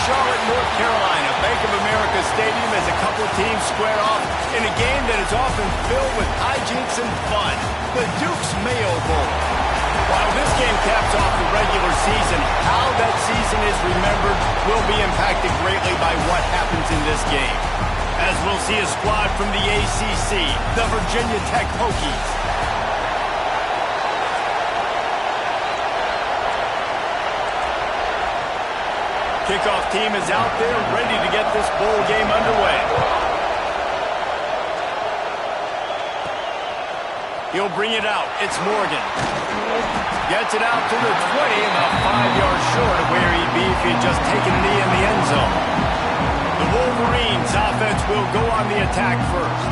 Charlotte, North Carolina, Bank of America Stadium, as a couple of teams square off in a game that is often filled with hijinks and fun. The Duke's Mayo Bowl. While this game caps off the regular season, how that season is remembered will be impacted greatly by what happens in this game. As we'll see a squad from the ACC, the Virginia Tech Hokies. Kickoff team is out there, ready to get this bowl game underway. He'll bring it out. It's Morgan. Gets it out to the 20, about 5 yards short of where he'd be if he'd just taken a knee in the end zone. The Wolverines offense will go on the attack first.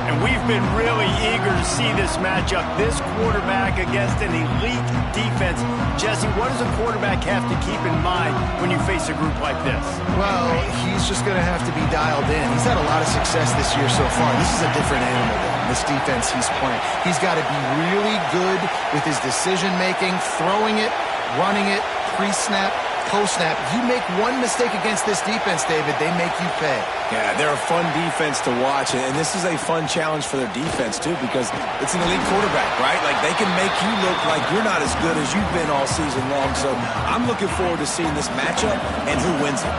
And we've been really eager to see this matchup, this quarterback against an elite defense. Jesse, what does a quarterback have to keep in mind when you face a group like this? Well, he's just going to have to be dialed in. He's had a lot of success this year so far. This is a different animal than this defense he's playing. He's got to be really good with his decision-making, throwing it, running it, pre-snap, post-snap. You make one mistake against this defense, David, they make you pay. Yeah, they're a fun defense to watch, and this is a fun challenge for their defense, too, because it's an elite quarterback, right? Like, they can make you look like you're not as good as you've been all season long, so I'm looking forward to seeing this matchup and who wins it.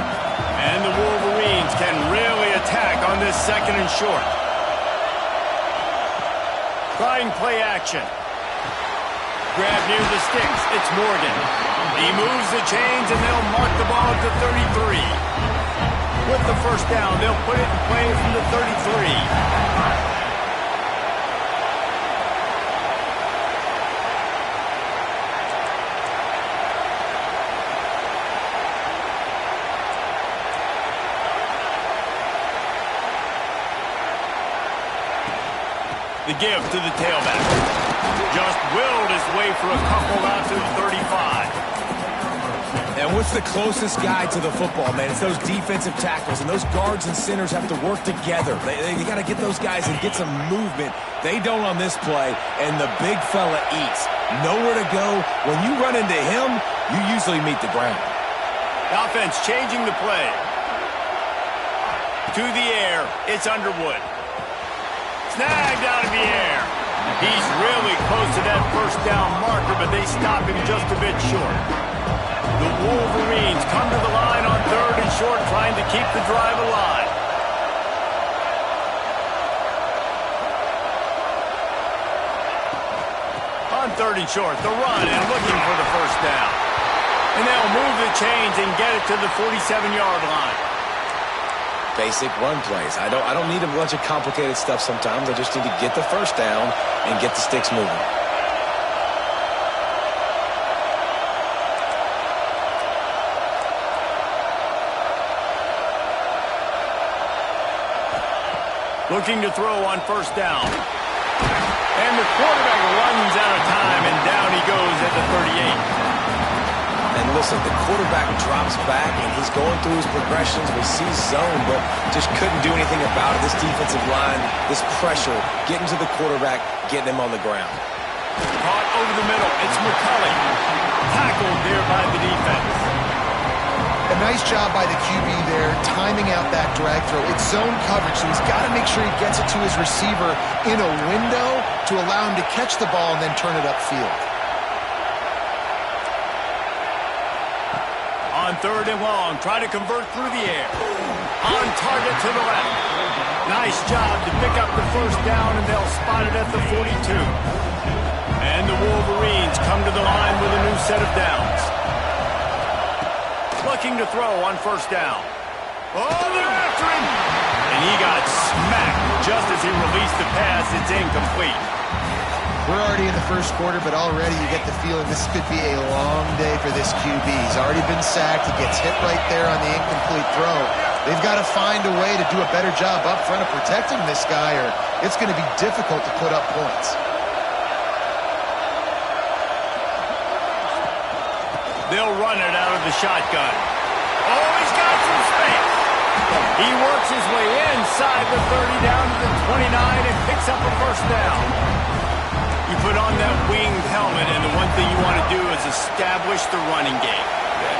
And the Wolverines can really attack on this second and short. Trying play action. Grab near the sticks. It's Morgan. He moves the chains, and they'll mark the ball at the 33. With the first down, they'll put it in play from the 33. The give to the tailback. Just willed his way for a couple out to the 35. And what's the closest guy to the football, man? It's those defensive tackles, and those guards and centers have to work together. They got to get those guys and get some movement. They don't on this play, and the big fella eats. Nowhere to go. When you run into him, you usually meet the ground. Offense changing the play. To the air, it's Underwood. Snagged out of the air. He's really close to that first down marker, but they stop him just a bit short. The Wolverines come to the line on third and short, trying to keep the drive alive. On third and short, the run and looking for the first down. And they'll move the chains and get it to the 47-yard line. Basic run plays. I don't need a bunch of complicated stuff sometimes. I just need to get the first down and get the sticks moving. Looking to throw on first down. And the quarterback runs out of time, and down he goes at the 38. And listen, the quarterback drops back, and he's going through his progressions. We see zone, but just couldn't do anything about it. This defensive line, this pressure, getting to the quarterback, getting him on the ground. Caught over the middle. It's McCulley. Tackled there by the defense. A nice job by the QB there, timing out that drag throw. It's zone coverage, so he's got to make sure he gets it to his receiver in a window to allow him to catch the ball and then turn it upfield. On third and long, try to convert through the air. On target to the left. Nice job to pick up the first down, and they'll spot it at the 42. And the Wolverines come to the line with a new set of downs. Looking to throw on first down. Oh, they're after him! And he got smacked just as he released the pass. It's incomplete. We're already in the first quarter, but already you get the feeling this could be a long day for this QB. He's already been sacked. He gets hit right there on the incomplete throw. They've got to find a way to do a better job up front of protecting this guy, or it's going to be difficult to put up points. They'll run it out of the shotgun. Oh, he's got some space. He works his way inside the 30 down to the 29 and picks up a first down. You put on that winged helmet good, and the one thing you want to do is establish the running game.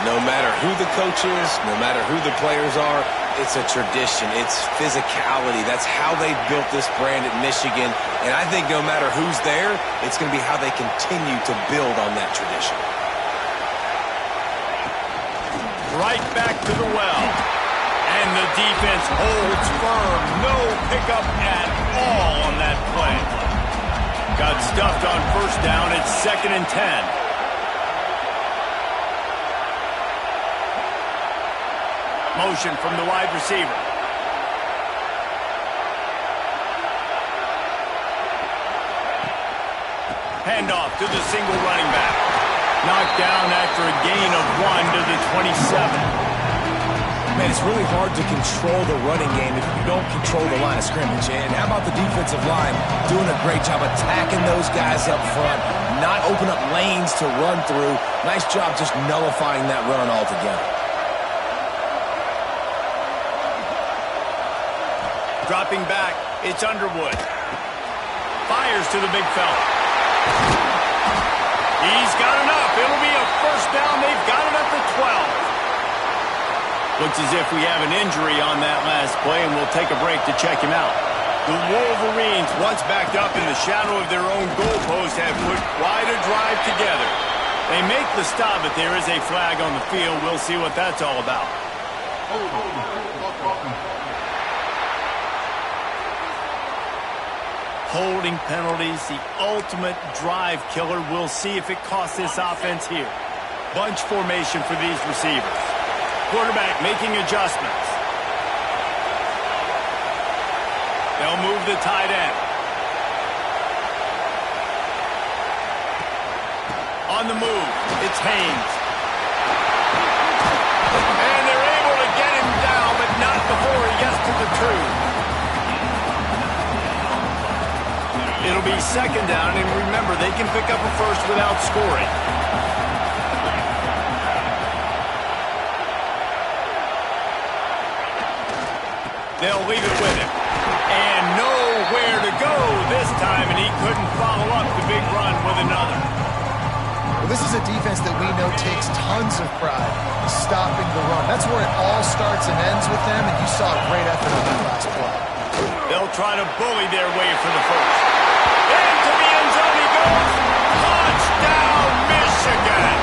No matter who the coach is, no matter who the players are, it's a tradition. It's physicality. That's how they built this brand at Michigan. And I think no matter who's there, it's going to be how they continue to build on that tradition. Right back to the well. And the defense holds firm. No pickup at all on that play. Got stuffed on first down. It's 2nd and 10. Motion from the wide receiver. Handoff to the single running back. Knocked down after a gain of 1 to the 27. Man, it's really hard to control the running game if you don't control the line of scrimmage. And how about the defensive line doing a great job attacking those guys up front, not open up lanes to run through. Nice job just nullifying that run altogether. Dropping back, it's Underwood. Fires to the big fella. He's got enough. It'll be a first down. They've got it up to 12. Looks as if we have an injury on that last play, and we'll take a break to check him out. The Wolverines, once backed up in the shadow of their own goalpost, have put quite a drive together. They make the stop, but there is a flag on the field. We'll see what that's all about. Holding penalties, the ultimate drive killer. We'll see if it costs this offense here. Bunch formation for these receivers. Quarterback making adjustments. They'll move the tight end. On the move, it's Haynes. And they're able to get him down, but not before he gets to the 2. It'll be 2nd down, and remember, they can pick up a first without scoring. They'll leave it with him. And nowhere to go this time, and he couldn't follow up the big run with another. Well, this is a defense that we know takes tons of pride in stopping the run. That's where it all starts and ends with them, and you saw a great effort on that last play. They'll try to bully their way for the first. Into the end zone he goes. Touchdown, Michigan!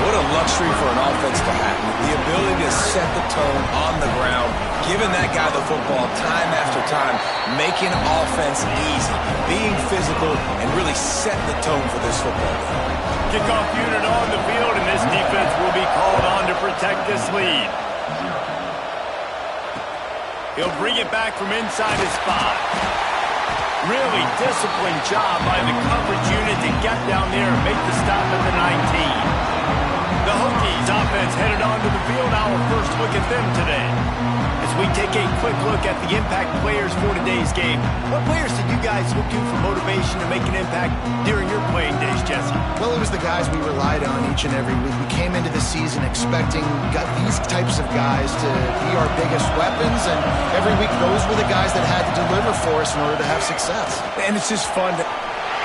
What a luxury for an offense to have. The ability to set the tone on the ground, giving that guy the football time after time, making offense easy, being physical, and really setting the tone for this football game. Kickoff unit on the field, and this defense will be called on to protect this lead. He'll bring it back from inside his spot. Really disciplined job by the coverage unit to get down there and make the stop at the 19. The Hokies offense headed onto the field. Our first look at them today. As we take a quick look at the impact players for today's game, what players did you guys look to for motivation to make an impact during your playing days, Jesse? Well, it was the guys we relied on each and every week. We came into the season expecting these types of guys to be our biggest weapons, and every week those were the guys that had to deliver for us in order to have success. And it's just fun to...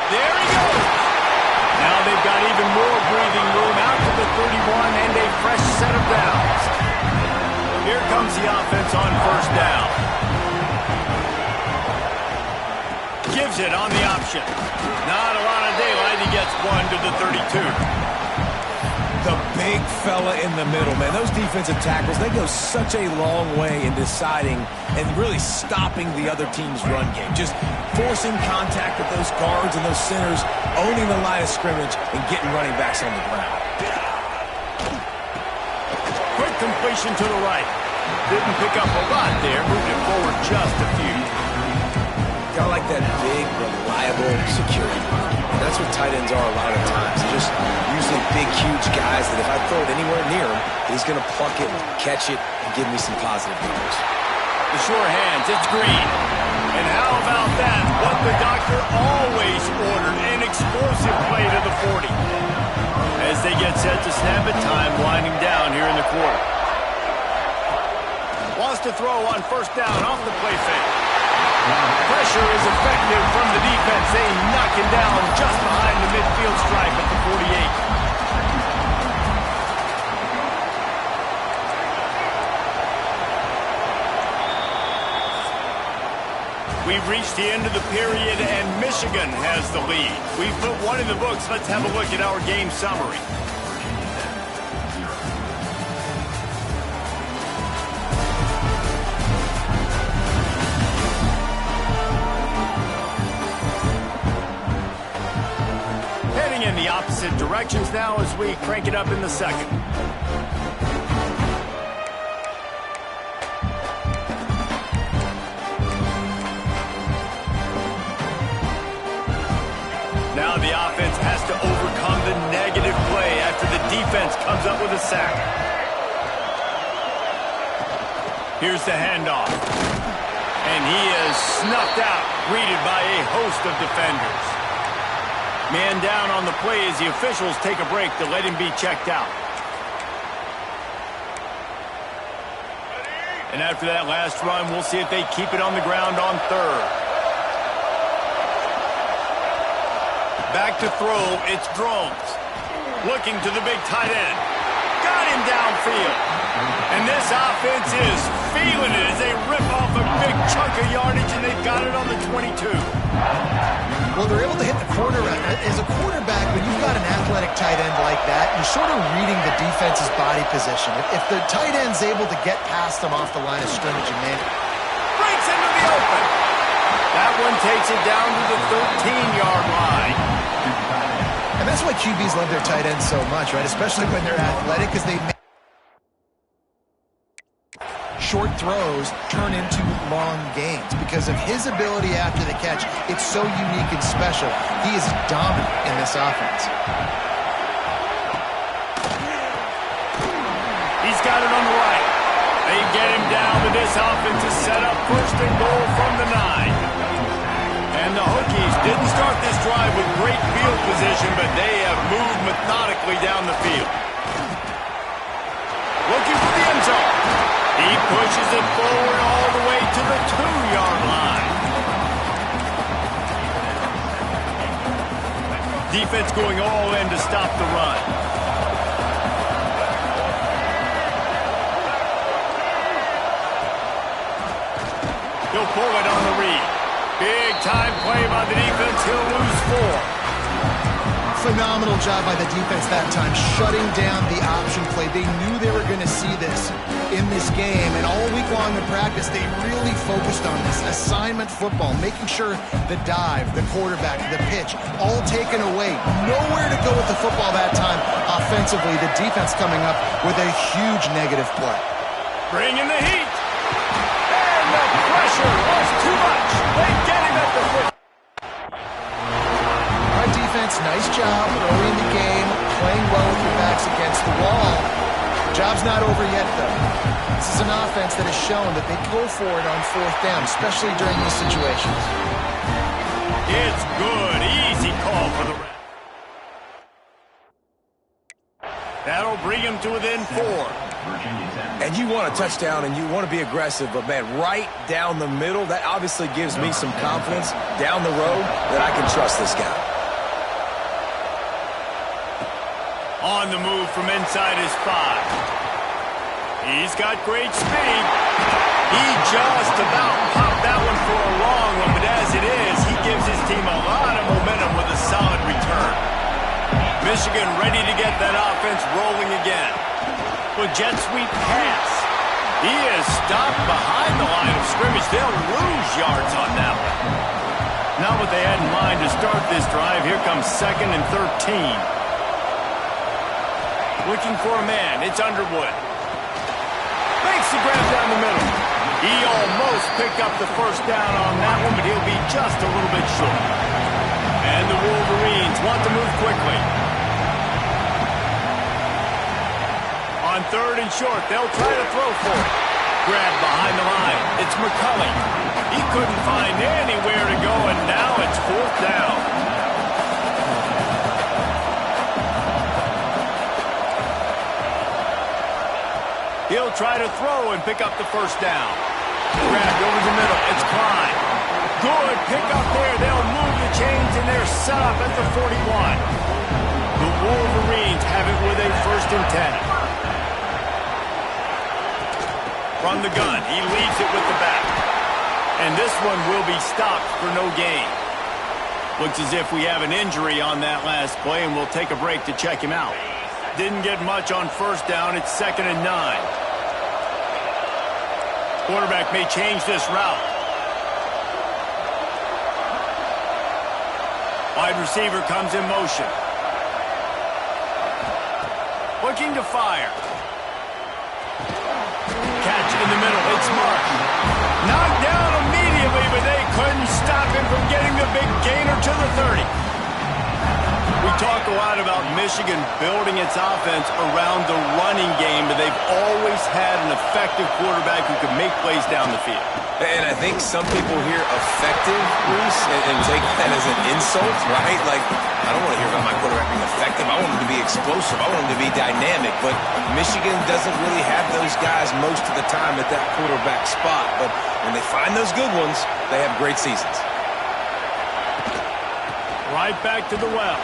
There he goes! Now they've got even more breathing room out to the 31 and a fresh set of downs. Here comes the offense on first down. Gives it on the option. Not a lot of daylight. He gets 1 to the 32. The big fella in the middle, man. Those defensive tackles, they go such a long way in deciding and really stopping the other team's run game. Just forcing contact with those guards and those centers, owning the line of scrimmage, and getting running backs on the ground. Quick completion to the right. Didn't pick up a lot there. Moved it forward just a few. Got like that big, reliable security. And that's what tight ends are a lot of times. They're just usually big, huge guys that if I throw it anywhere near him, he's going to pluck it, catch it, and give me some positive numbers. The sure hands, it's Green. And how about that? What the doctor always ordered, an explosive play to the 40. As they get set to snap it, time winding down here in the quarter. Wants to throw on first down off the play fake. Pressure is effective from the defense. They knock him down just behind the midfield stripe at the 48. We've reached the end of the period, and Michigan has the lead. We've put one in the books. Let's have a look at our game summary. Heading in the opposite directions now as we crank it up in the second. Now the offense has to overcome the negative play after the defense comes up with a sack. Here's the handoff. And he is snuffed out, greeted by a host of defenders. Man down on the play as the officials take a break to let him be checked out. And after that last run, we'll see if they keep it on the ground on third. Back to throw, it's Drones. Looking to the big tight end. Got him downfield. And this offense is feeling it as they rip off a big chunk of yardage, and they've got it on the 22. Well, they're able to hit the quarterback. As a quarterback, when you've got an athletic tight end like that, you're sort of reading the defense's body position. If the tight end's able to get past them off the line of scrimmage, and man, breaks into the open. That one takes it down to the 13-yard line. And that's why QBs love their tight ends so much, right? Especially when they're athletic, because they make short throws turn into long gains. Because of his ability after the catch, it's so unique and special. He is dominant in this offense. He's got it on the right. They get him down, but this offense is set up first and goal from the 9. And the Hokies didn't start this drive with great field position, but they have moved methodically down the field. Looking for the end zone. He pushes it forward all the way to the 2-yard line. Defense going all in to stop the run. He'll pull it on the read. Big time play by the defense. He'll lose 4. Phenomenal job by the defense that time, shutting down the option play. They knew they were going to see this in this game, and all week long in practice, they really focused on this assignment football, making sure the dive, the quarterback, the pitch, all taken away. Nowhere to go with the football that time offensively. The defense coming up with a huge negative play. Bringing the heat. And the pressure was too much. They get him at the foot. Our defense, nice job early in the game, playing well with your backs against the wall. Job's not over yet, though. This is an offense that has shown that they go for it on 4th down, especially during these situations. It's good. Easy call for the ref. That'll bring him to within 4. And you want a touchdown and you want to be aggressive, but man, right down the middle, that obviously gives me some confidence down the road that I can trust this guy. On the move from inside his 5. He's got great speed. He just about popped that one for a long one, but as it is, he gives his team a lot of momentum with a solid return. Michigan ready to get that offense rolling again. With jet sweep pass. He is stopped behind the line of scrimmage. They'll lose yards on that one. Not what they had in mind to start this drive. Here comes 2nd and 13. Looking for a man. It's Underwood. Makes the grab down the middle. He almost picked up the first down on that one, but he'll be just a little bit short. And the Wolverines want to move quickly. On 3rd and short, they'll try to throw for it. Grab behind the line. It's McCulley. He couldn't find anywhere to go, and now it's 4th down. He'll try to throw and pick up the first down. Grabbed over the middle. It's Klein. Good pick up there. They'll move the chains, and they're set up at the 41. The Wolverines have it with a 1st and 10. From the gun, he leads it with the back. And this one will be stopped for no gain. Looks as if we have an injury on that last play, and we'll take a break to check him out. Didn't get much on 1st down. It's 2nd and 9. Quarterback may change this route. Wide receiver comes in motion. Looking to fire. Catch in the middle. It's Mark. Knocked down immediately, but they couldn't stop him from getting the big gainer to the 30. We talk a lot about Michigan building its offense around the running game, but they've always had an effective quarterback who can make plays down the field. And I think some people hear effective, Bruce, and take that as an insult, right? Like, I don't want to hear about my quarterback being effective. I want him to be explosive. I want him to be dynamic. But Michigan doesn't really have those guys most of the time at that quarterback spot. But when they find those good ones, they have great seasons. Right back to the well.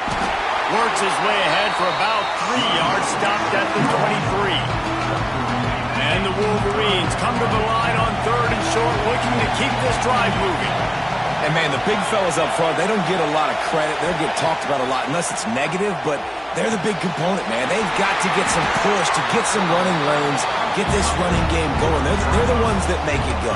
Works his way ahead for about 3 yards, stopped at the 23. And the Wolverines come to the line on 3rd and short, looking to keep this drive moving. And, man, the big fellas up front, they don't get a lot of credit. They'll get talked about a lot unless it's negative, but they're the big component, man. They've got to get some push, to get some running lanes, get this running game going. They're the ones that make it go.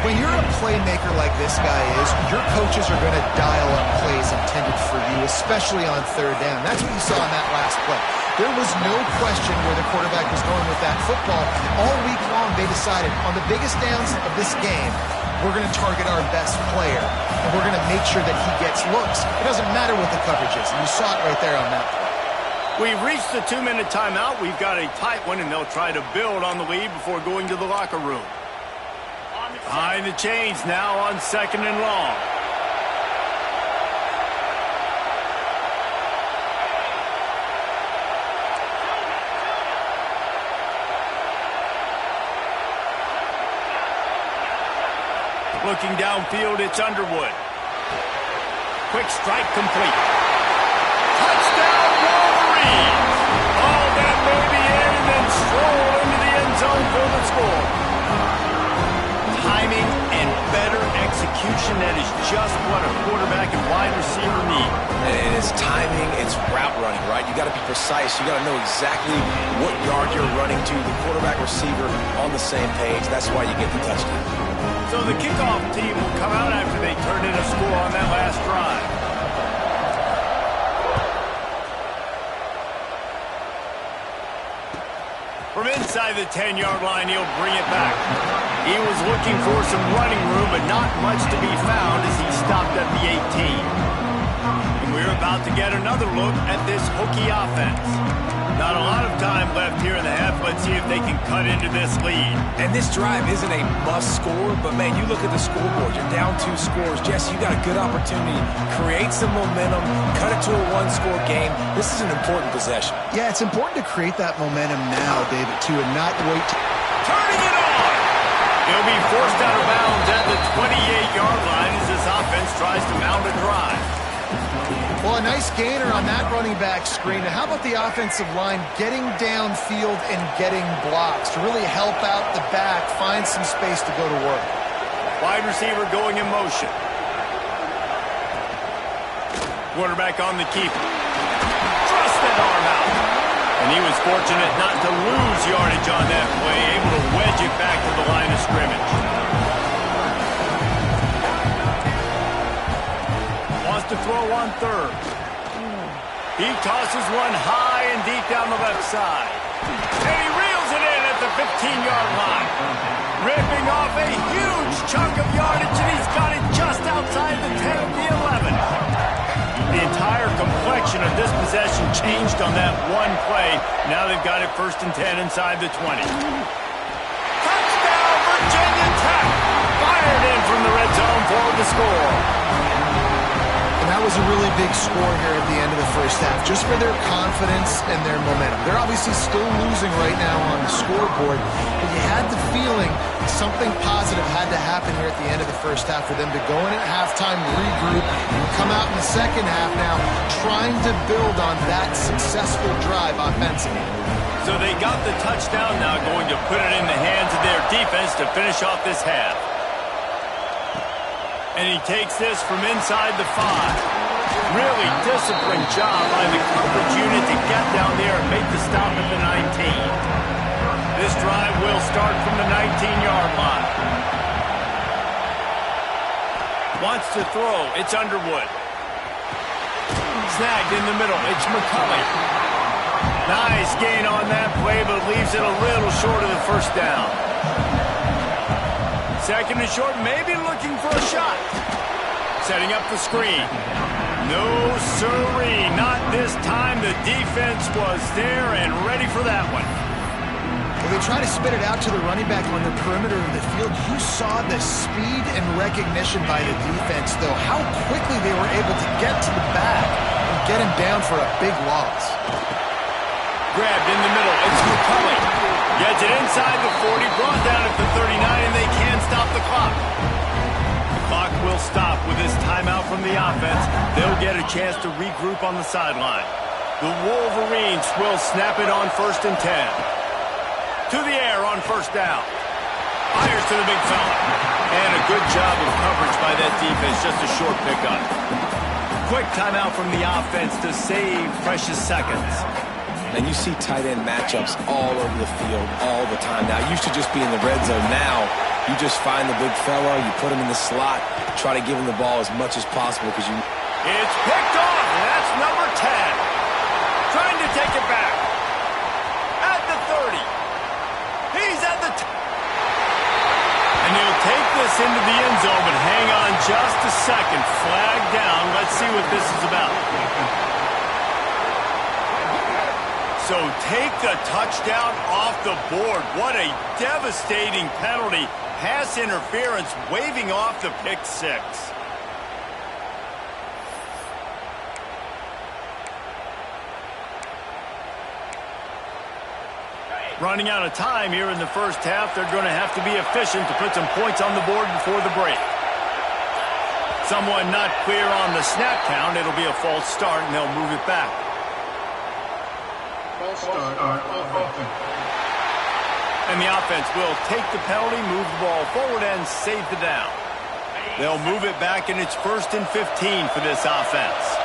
When you're a playmaker like this guy is, your coaches are going to dial up plays intended for you, especially on 3rd down. That's what you saw in that last play. There was no question where the quarterback was going with that football. All week long, they decided on the biggest downs of this game, we're going to target our best player, and we're going to make sure that he gets looks. It doesn't matter what the coverage is, and you saw it right there on that play. We've reached the 2-minute timeout. We've got a tight one, and they'll try to build on the lead before going to the locker room. Behind the chains now on 2nd and long. Looking downfield, it's Underwood. Quick strike complete. Touchdown, Wolverines! All that baby in and then stroll into the end zone for the score. Timing and better execution, that is just what a quarterback and wide receiver need. And it's timing, it's route running, right? You got to be precise. You got to know exactly what yard you're running to. The quarterback receiver on the same page. That's why you get the touchdown. So the kickoff team will come out after they turned in a score on that last drive. From inside the 10-yard line, he'll bring it back. He was looking for some running room, but not much to be found as he stopped at the 18. And we're about to get another look at this Hokie offense. Not a lot of time left here in the half. Let's see if they can cut into this lead. And this drive isn't a must score, but, man, you look at the scoreboard. You're down 2 scores. Jesse, you got a good opportunity. Create some momentum. Cut it to a 1-score game. This is an important possession. Yeah, it's important to create that momentum now, David, too, and not wait. Turning it on! He'll be forced out of bounds at the 28-yard line as this offense tries to mount a drive. Well, a nice gainer on that running back screen. How about the offensive line getting downfield and getting blocks to really help out the back, find some space to go to work? Wide receiver going in motion. Quarterback on the keeper. Thrust that arm out. And he was fortunate not to lose yardage on that play, able to wedge it back to the line of scrimmage. Wants to throw on 3rd. He tosses one high and deep down the left side. And he reels it in at the 15-yard line. Ripping off a huge chunk of yardage, and he's got it just outside the 10 of the 11. The entire complexion of this possession changed on that one play. Now they've got it 1st and 10 inside the 20. Touchdown, Virginia Tech! Fired in from the red zone for the score. And that was a really big score here at the end of the first half, just for their confidence and their momentum. They're obviously still losing right now on the scoreboard, but you had the feeling something positive had to happen here at the end of the first half for them to go in at halftime, regroup, and come out in the second half now trying to build on that successful drive offensively. So they got the touchdown now, going to put it in the hands of their defense to finish off this half. And he takes this from inside the 5. Really disciplined job by the coverage unit to get down there and make the stop at the 19. This drive will start from the 19-yard line. Wants to throw. It's Underwood. Snagged in the middle. It's McCulley. Nice gain on that play, but leaves it a little short of the first down. Second and short, maybe looking for a shot. Setting up the screen. No siree, not this time. The defense was there and ready for that one. When they try to spit it out to the running back on the perimeter of the field, you saw the speed and recognition by the defense, though, how quickly they were able to get to the back and get him down for a big loss. Grabbed in the middle. It's McCulley. Gets it inside the 40, brought down at the 39, and they can stop the clock. The clock will stop with this timeout from the offense. They'll get a chance to regroup on the sideline. The Wolverines will snap it on 1st and 10. To the air on first down. Fires to the big fella. And a good job of coverage by that defense. Just a short pickup. Quick timeout from the offense to save precious seconds. And you see tight end matchups all over the field all the time. Now, it used to just be in the red zone. Now, you just find the big fella, you put him in the slot, try to give him the ball as much as possible because you... It's picked off, and that's number 10. Trying to take it back. At the 30. He's at the... And he'll take this into the end zone, but hang on just a second. Flag down. Let's see what this is about. So take the touchdown off the board. What a devastating penalty. Pass interference, waving off the pick 6. Running out of time here in the first half. They're going to have to be efficient to put some points on the board before the break. Someone not clear on the snap count. It'll be a false start, and they'll move it back. And the offense will take the penalty, move the ball forward, and save the down. They'll move it back, and it's 1st and 15 for this offense.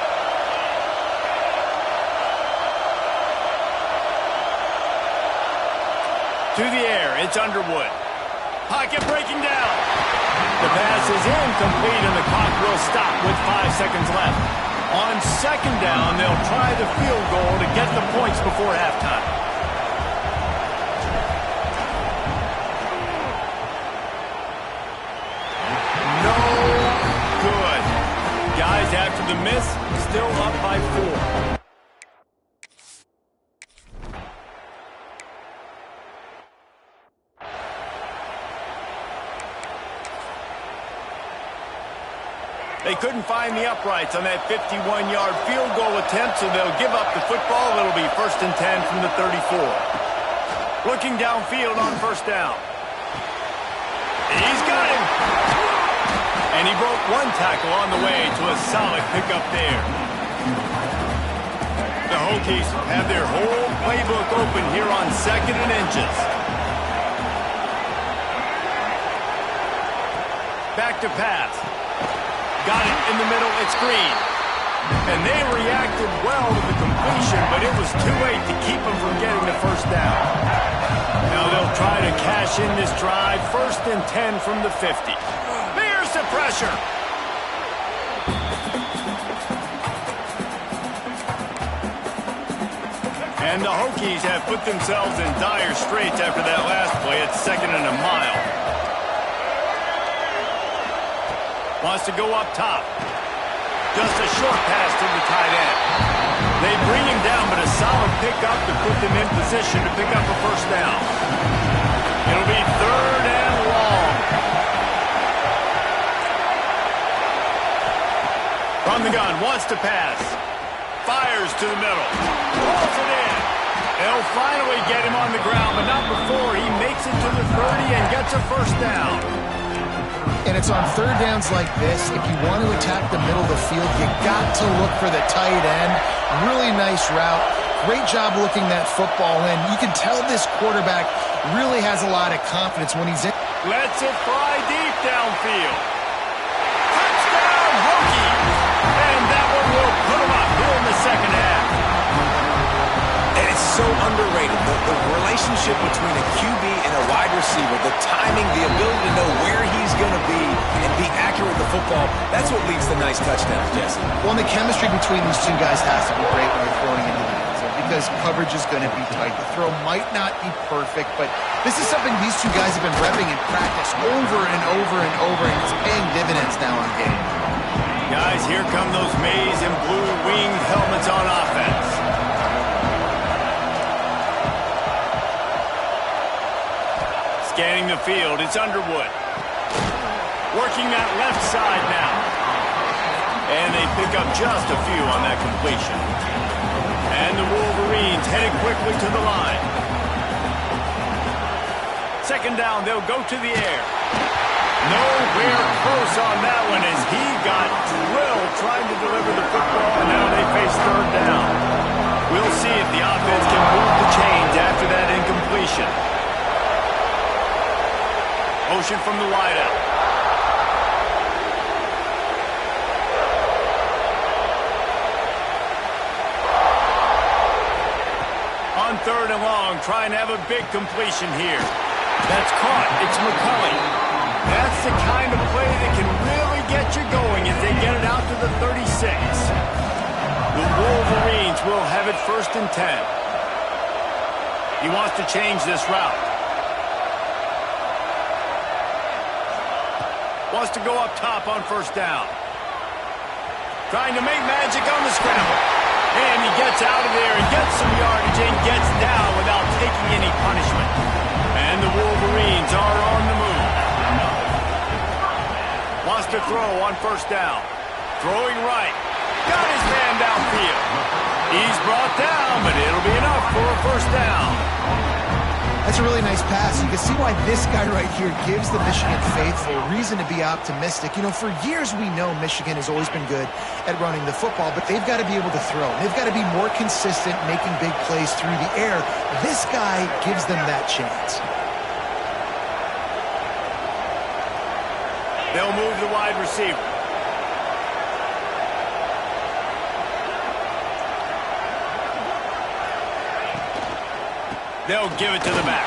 To the air, it's Underwood. Pocket breaking down. The pass is incomplete, and the clock will stop with 5 seconds left. On 2nd down, they'll try the field goal to get the points before halftime. No good. Guys, after the miss, still up by 4. They couldn't find the uprights on that 51-yard field goal attempt, so they'll give up the football. It'll be 1st and 10 from the 34. Looking downfield on 1st down. He's got him. And he broke one tackle on the way to a solid pickup there. The Hokies have their whole playbook open here on 2nd and inches. Back to pass. Got it in the middle, it's Green. And they reacted well to the completion, but it was too late to keep them from getting the 1st down. Now they'll try to cash in this drive, 1st and 10 from the 50. There's the pressure. And the Hokies have put themselves in dire straits after that last play at 2nd and a mile. Wants to go up top. Just a short pass to the tight end. They bring him down, but a solid pickup to put them in position to pick up a 1st down. It'll be 3rd and long. From the gun, wants to pass. Fires to the middle. Pulls it in. They'll finally get him on the ground, but not before he makes it to the 30 and gets It's a first down. And it's on third downs like this. If you want to attack the middle of the field, you got to look for the tight end. Really nice route. Great job looking that football in. You can tell this quarterback really has a lot of confidence when he's in. Lets it fly deep downfield. Touchdown, Hokie! And that one will put him up here in the second half. And it's so underrated. The relationship between a QB and a wide receiver, the timing, the ability to know where he's going to be and be accurate with the football, that's what leads to nice touchdowns, Jesse. Well, the chemistry between these two guys has to be great when you're throwing into the end zone because coverage is going to be tight. The throw might not be perfect, but this is something these two guys have been repping in practice over and over and over, and it's paying dividends now on game. Guys, here come those maize and blue winged helmets on offense. Scanning the field, it's Underwood. Working that left side now. And they pick up just a few on that completion. And the Wolverines headed quickly to the line. Second down, they'll go to the air. Nowhere close on that one as he got drilled trying to deliver the football, and now they face third down. We'll see if the offense can move the chains after that incompletion. Motion from the wideout. On third and long, trying to have a big completion here. That's caught. It's McCulley. That's the kind of play that can really get you going as they get it out to the 36. The Wolverines will have it 1st and 10. He wants to change this route. Wants to go up top on 1st down. Trying to make magic on the scramble. And he gets out of there and gets some yardage and gets down without taking any punishment. And the Wolverines are on the move. Wants to throw on 1st down. Throwing right. Got his man downfield. He's brought down, but it'll be enough for a 1st down. That's a really nice pass. You can see why this guy right here gives the Michigan faithful reason to be optimistic. You know, for years we know Michigan has always been good at running the football, but they've got to be able to throw. They've got to be more consistent making big plays through the air. This guy gives them that chance. They'll move the wide receiver. They'll give it to the back.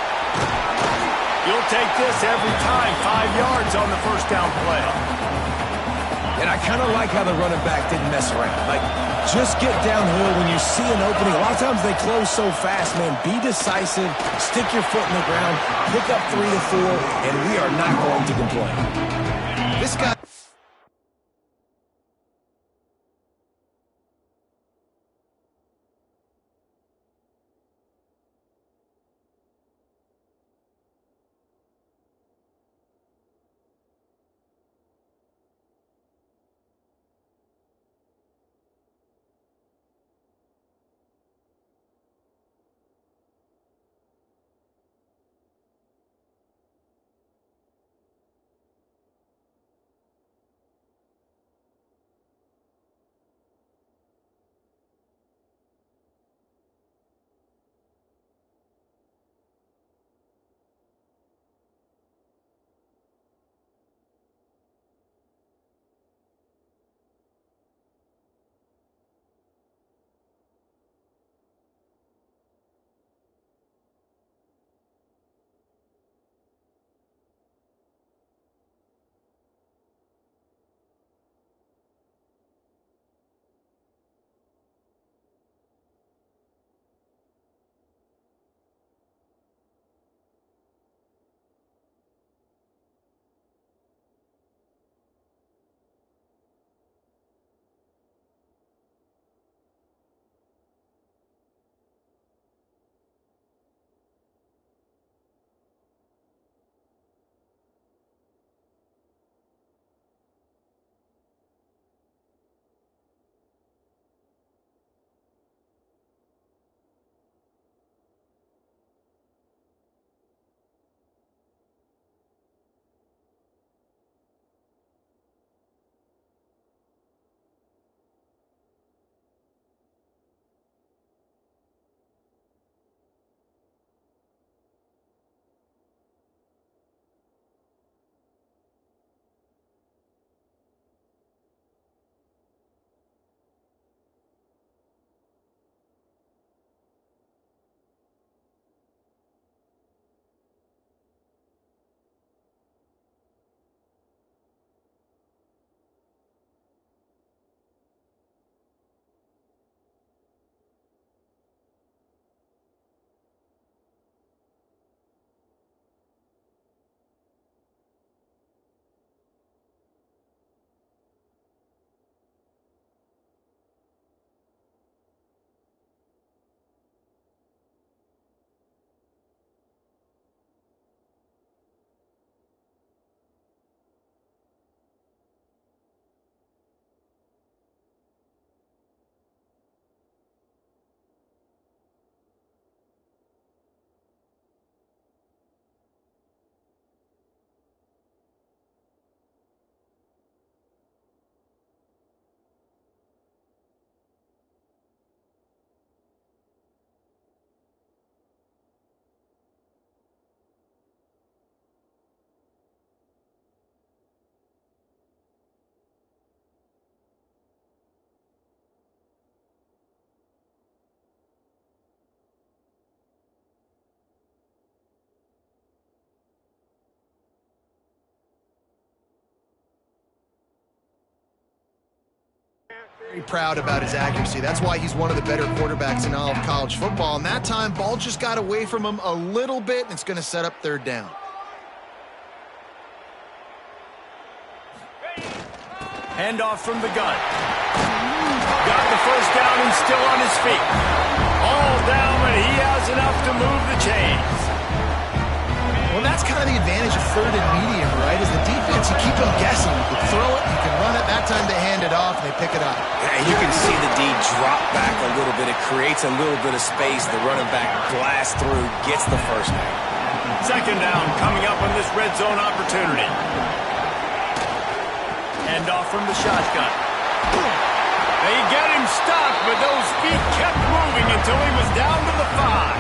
You'll take this every time. 5 yards on the 1st down play. And I kind of like how the running back didn't mess around. Like, just get downhill when you see an opening. A lot of times they close so fast, man. Be decisive. Stick your foot in the ground. Pick up 3 to 4, and we are not going to complain. This guy... Very proud about his accuracy. That's why he's one of the better quarterbacks in all of college football. And that time, ball just got away from him a little bit, and it's going to set up third down. Handoff from the gun. Got the first down and still on his feet. All down, but he has enough to move the chains. Well, that's kind of the advantage of third and medium, right? Is the defense, you keep them guessing. You can throw it, you can run it. That time they hand it off, and they pick it up. And you can see the D drop back a little bit. It creates a little bit of space. The running back blasts through, gets the first down. Second down coming up on this red zone opportunity. Handoff from the shotgun. They get him stopped, but those feet kept moving until he was down to the 5.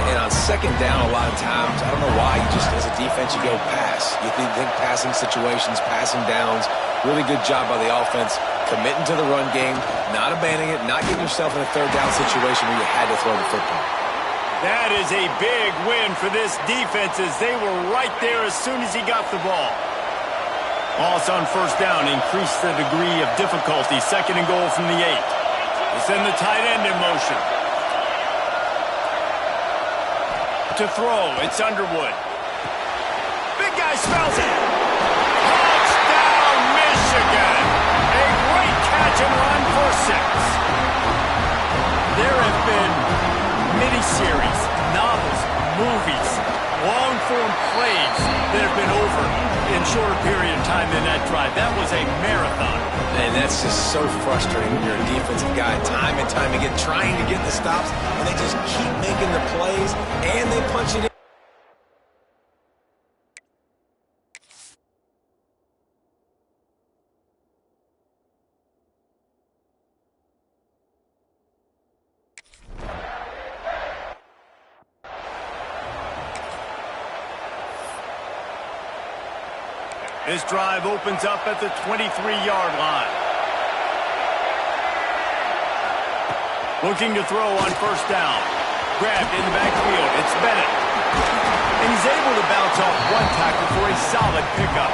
And on second down, a lot of times, I don't know why, as a defense, you go pass. You think passing situations, passing downs. Really good job by the offense, committing to the run game, not abandoning it, not getting yourself in a third down situation where you had to throw the football. That is a big win for this defense as they were right there as soon as he got the ball. Loss on first down increased the degree of difficulty. Second and goal from the 8. They send the tight end in motion. To throw, it's Underwood. Big guy smells it. Touchdown, Michigan. A great catch and run for 6. There have been miniseries, novels, movies, long-form plays that have been over in shorter period of time than that drive. That was a marathon. And that's just so frustrating when you're a defensive guy, time and time again, trying to get the stops, and they just keep making the plays, and they punch it in. This drive opens up at the 23-yard line. Looking to throw on first down. Grabbed in the backfield. It's Bennett. And he's able to bounce off one tackle for a solid pickup.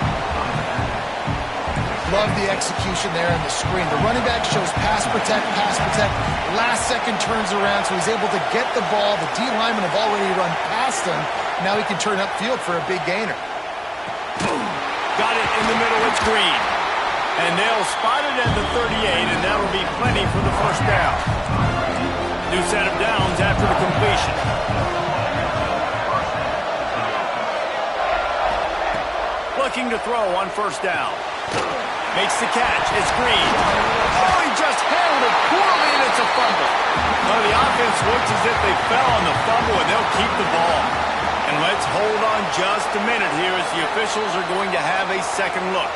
Love the execution there on the screen. The running back shows pass protect, pass protect. Last second turns around, so he's able to get the ball. The D linemen have already run past him. Now he can turn upfield for a big gainer. Got it in the middle, it's Green. And they'll spot it at the 38, and that'll be plenty for the first down. New set of downs after the completion. Looking to throw on first down. Makes the catch, it's Green. Oh, he just handled it poorly, and it's a fumble. Well, the offense looks as if they fell on the fumble, and they'll keep the ball. And let's hold on just a minute here as the officials are going to have a second look.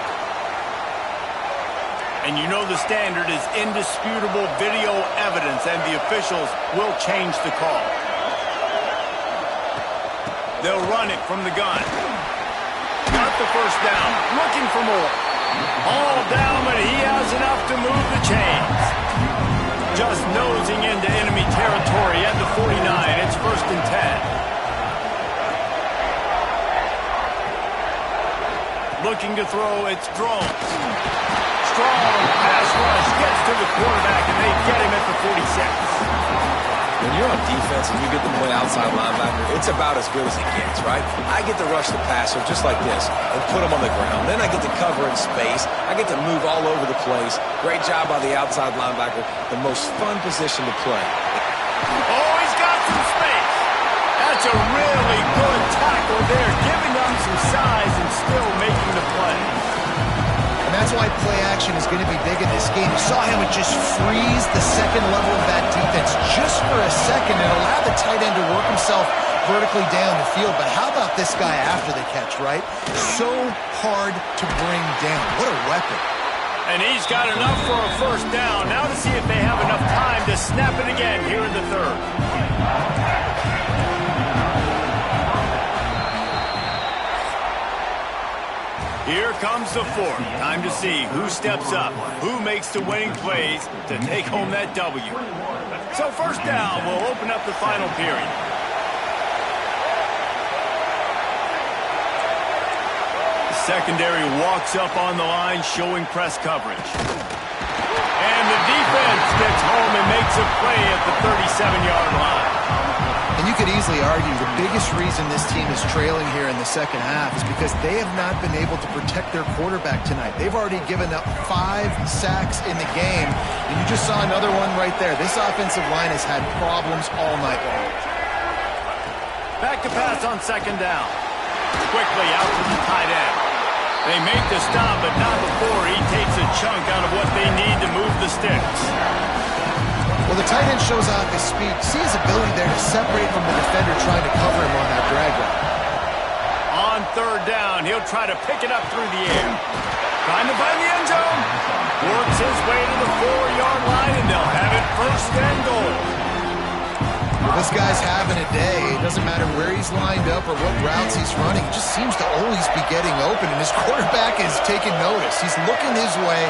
And you know the standard is indisputable video evidence, and the officials will change the call. They'll run it from the gun. Got the first down, looking for more. All down, but he has enough to move the chains. Just nosing into enemy territory at the 49. It's first and 10. Looking to throw, it's Strong pass rush, gets to the quarterback, and they get him at the 46. When you're on defense and you get to play outside linebacker, it's about as good as it gets, right? I get to rush the passer just like this and put him on the ground. Then I get to cover in space. I get to move all over the place. Great job by the outside linebacker. The most fun position to play. Oh, he's got some space. That's a really good tackle there, giving them some size and still making the play. And that's why play action is going to be big in this game. You saw him just freeze the second level of that defense just for a second and allow the tight end to work himself vertically down the field. But how about this guy after the catch, right? So hard to bring down. What a weapon. And he's got enough for a first down. Now to see if they have enough time to snap it again here in the third. Here comes the fourth. Time to see who steps up, who makes the winning plays to take home that W. So first down will open up the final period. The secondary walks up on the line, showing press coverage. And the defense gets home and makes a play at the 37-yard line. And you could easily argue the biggest reason this team is trailing here in the second half is because they have not been able to protect their quarterback tonight. They've already given up 5 sacks in the game, and you just saw another one right there. This offensive line has had problems all night long. Back to pass on second down. Quickly out to the tight end. They make the stop, but not before he takes a chunk out of what they need to move the sticks. Well, the tight end shows off his speed. See his ability there to separate from the defender trying to cover him on that drag route. On third down, he'll try to pick it up through the air. Trying to find the end zone. Works his way to the 4-yard line, and they'll have it first and goal. Well, this guy's having a day. It doesn't matter where he's lined up or what routes he's running. He just seems to always be getting open, and his quarterback is taking notice. He's looking his way.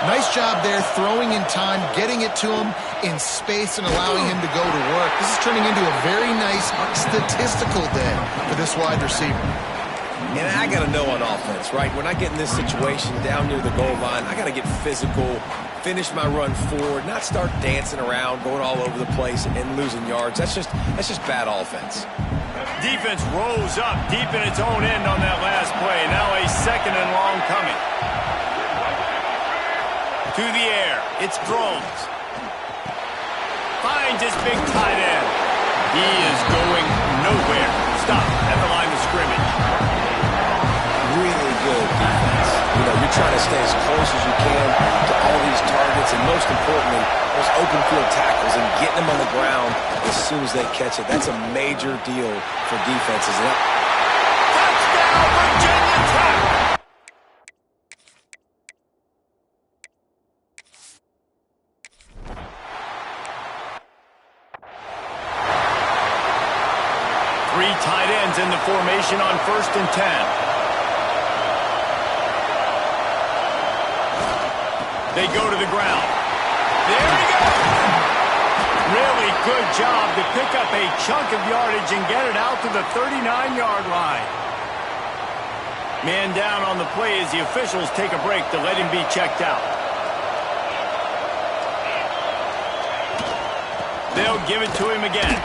Nice job there, throwing in time, getting it to him in space and allowing him to go to work. This is turning into a very nice statistical day for this wide receiver. And I got to know on offense, right? When I get in this situation down near the goal line, I got to get physical, finish my run forward, not start dancing around, going all over the place and losing yards. That's just bad offense. Defense rose up deep in its own end on that last play. Now a second and long coming. To the air, it's Thrones. Finds his big tight end. He is going nowhere. Stop at the line of scrimmage. Really good defense. You know, you're trying to stay as close as you can to all these targets, and most importantly, those open field tackles and getting them on the ground as soon as they catch it. That's a major deal for defenses. Touchdown, Virginia Tech! Three tight ends in the formation on 1st and 10. They go to the ground. There he goes! Really good job to pick up a chunk of yardage and get it out to the 39-yard line. Man down on the play as the officials take a break to let him be checked out. They'll give it to him again.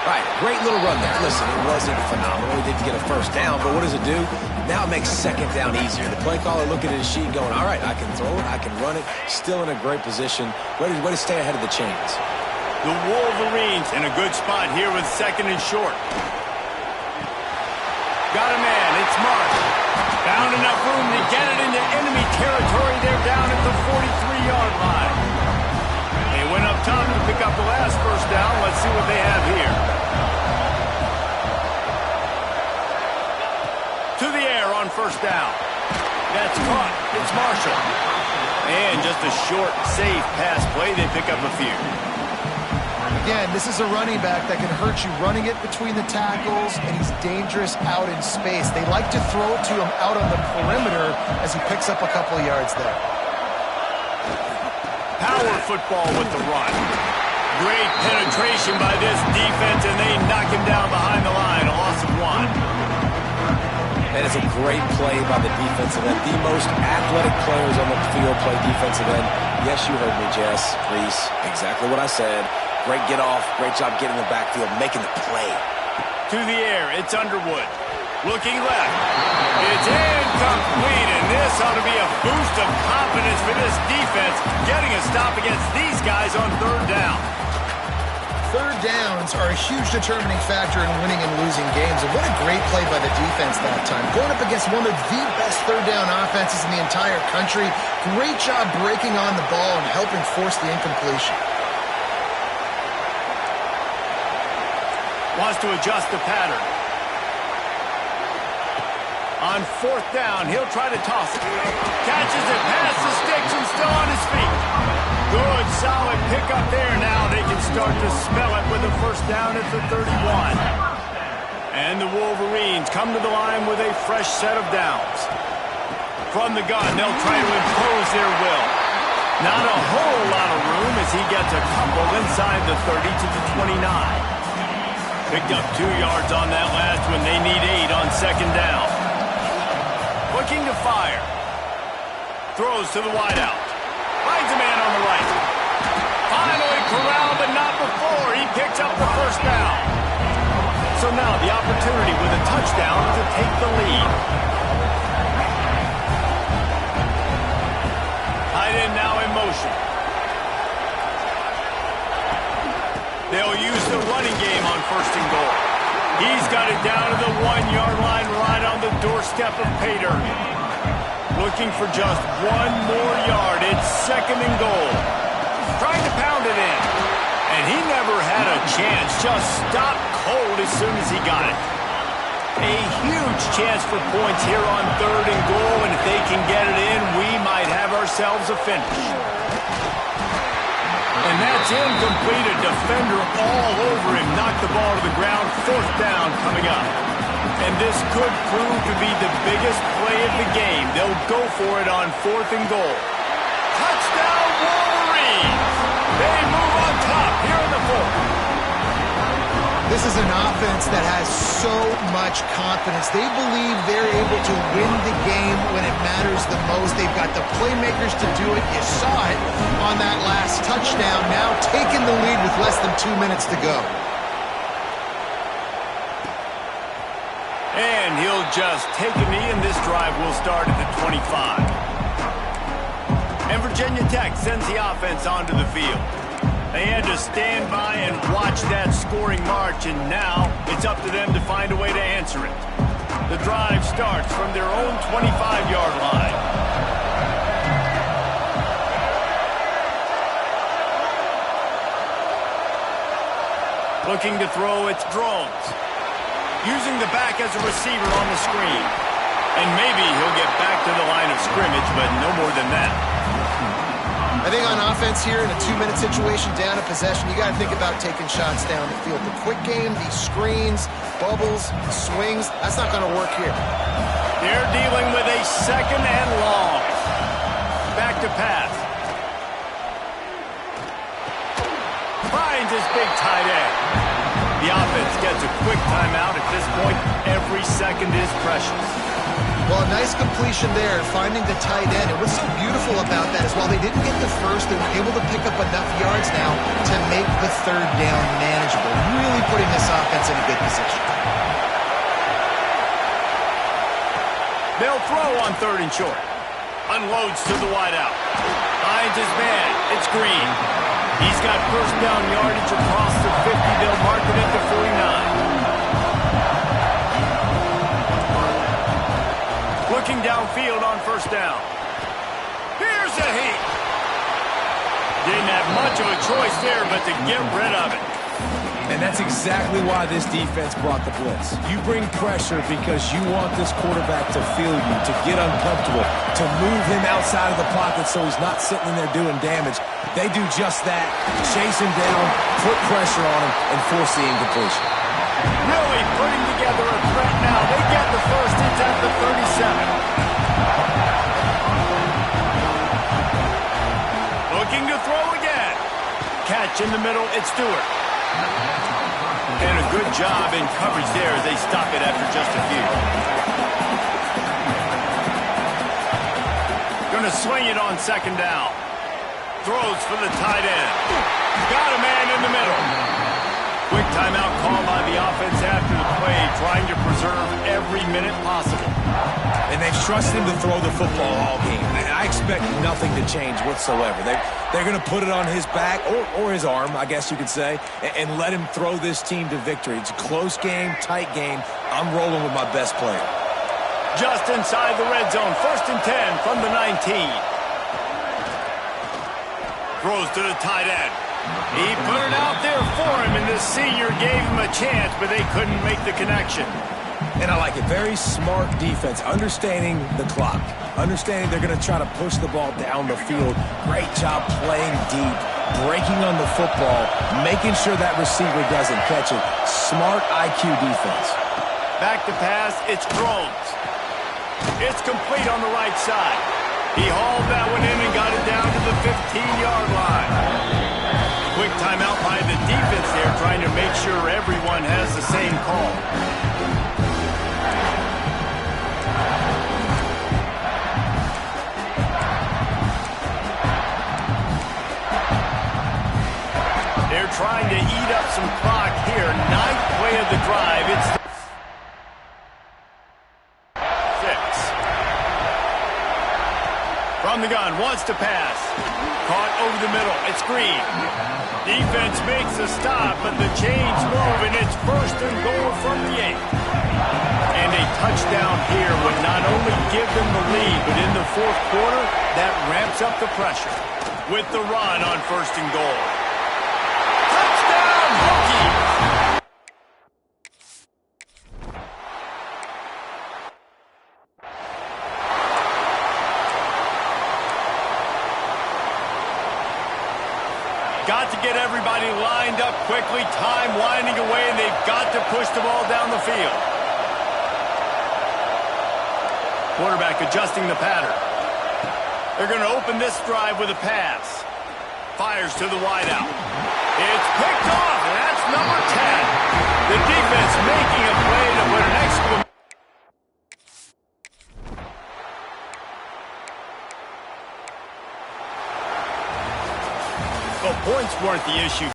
Right, great little run there. Listen, it wasn't phenomenal. He didn't get a first down, but what does it do? Now it makes second down easier. The play caller looking at his sheet going, all right, I can throw it, I can run it. Still in a great position. Way to stay ahead of the chains. The Wolverines in a good spot here with second and short. Got a man, it's Marsh. Found enough room to get it into enemy territory. They're down at the 43-yard line. They went up top to pick up the last first down. Let's see what they have here. To the air on first down. That's caught. It's Marshall. And just a short, safe pass play. They pick up a few. Again, this is a running back that can hurt you running it between the tackles, and he's dangerous out in space. They like to throw it to him out on the perimeter as he picks up a couple of yards there. Power football with the run. Great penetration by this defense, and they knock him down behind the line. A loss of 1. And it's a great play by the defensive end. The most athletic players on the field play defensive end. Yes, you heard me, Jess, Reese. Exactly what I said. Great get off. Great job getting the backfield, making the play. To the air, it's Underwood. Looking left. It's incomplete, and this ought to be a boost of confidence for this defense, getting a stop against these guys on third down. Third downs are a huge determining factor in winning and losing games, and what a great play by the defense that time. Going up against one of the best third down offenses in the entire country. Great job breaking on the ball and helping force the incompletion. Wants to adjust the pattern. On fourth down, he'll try to toss it. Catches it past the sticks and still on his feet. Good, solid pickup there. Now they can start to smell it with a first down at the 31. And the Wolverines come to the line with a fresh set of downs. From the gun, they'll try to impose their will. Not a whole lot of room as he gets a couple inside the 30 to the 29. Picked up 2 yards on that last one. They need 8 on second down. Looking to fire. Throws to the wideout. Finds a man on the right. Finally corralled, but not before. He picks up the first down. So now the opportunity with a touchdown to take the lead. Tight end now in motion. They'll use the running game on 1st and goal. He's got it down to the 1-yard line right on the doorstep of pay dirt. Looking for just 1 more yard. It's 2nd and goal. Trying to pound it in. And he never had a chance. Just stopped cold as soon as he got it. A huge chance for points here on 3rd and goal. And if they can get it in, we might have ourselves a finish. And that's incomplete. A defender all over him. Knocked the ball to the ground. 4th down coming up. And this could prove to be the biggest play of the game. They'll go for it on 4th and goal. Touchdown, Wolverines! They move on top here in the 4th. This is an offense that has so much confidence. They believe they're able to win the game when it matters the most. They've got the playmakers to do it. You saw it on that last touchdown. Now taking the lead with less than 2 minutes to go. And he'll just take a knee, and this drive will start at the 25. And Virginia Tech sends the offense onto the field. They had to stand by and watch that scoring march, and now it's up to them to find a way to answer it. The drive starts from their own 25-yard line. Looking to throw, it's Drones. Using the back as a receiver on the screen. And maybe he'll get back to the line of scrimmage, but no more than that. I think on offense here in a 2-minute situation, down a possession, you got to think about taking shots down the field. The quick game, these screens, bubbles, swings, that's not going to work here. They're dealing with a 2nd and long. Back to pass. Finds his big tight end. The offense gets a quick timeout. At this point, every second is precious. Well, nice completion there, finding the tight end. And what's so beautiful about that is while they didn't get the first, they were able to pick up enough yards now to make the 3rd down manageable. Really putting this offense in a good position. They'll throw on 3rd and short. Unloads to the wideout. Finds his man. It's Green. He's got 1st down yardage across the 50. They'll mark it at the 49. Looking downfield on 1st down. Here's a heat. Didn't have much of a choice there, but to get rid of it. And that's exactly why this defense brought the blitz. You bring pressure because you want this quarterback to feel you, to get uncomfortable, to move him outside of the pocket so he's not sitting in there doing damage. They do just that. Chase him down, put pressure on him, and force the incompletion. Really putting together a threat now. They get the first. It's at the 37. Looking to throw again. Catch in the middle. It's Stewart. And a good job in coverage there as they stop it after just a few. Going to swing it on 2nd down. Throws for the tight end. Got a man in the middle. Quick timeout called by the offense after the play, trying to preserve every minute possible. And they've trusted him to throw the football all game. And I expect nothing to change whatsoever. They're going to put it on his back, or his arm, I guess you could say, and let him throw this team to victory. It's a close game, tight game. I'm rolling with my best player. Just inside the red zone, 1st and 10 from the 19. Throws to the tight end. He put it out there for him, and the senior gave him a chance, but they couldn't make the connection. And I like it. Very smart defense, understanding the clock, understanding they're going to try to push the ball down the field. Great job playing deep, breaking on the football, making sure that receiver doesn't catch it. Smart IQ defense. Back to pass, it's Drones. It's complete on the right side. He hauled that one in and got it down to the 15-yard line. Quick timeout by the defense there, trying to make sure everyone has the same call. From the gun, wants to pass. Caught over the middle. It's Green. Defense makes a stop, but the chains move, and it's 1st and goal from the 8. And a touchdown here would not only give them the lead, but in the 4th quarter, that ramps up the pressure. With the run on 1st and goal. Touchdown, Hokies! Got to get everybody lined up quickly, time winding away, and they've got to push the ball down the field. Quarterback adjusting the pattern. They're going to open this drive with a pass. Fires to the wideout. It's picked off, and that's number 10. The defense making a play to put an exclamation. But points weren't the issue.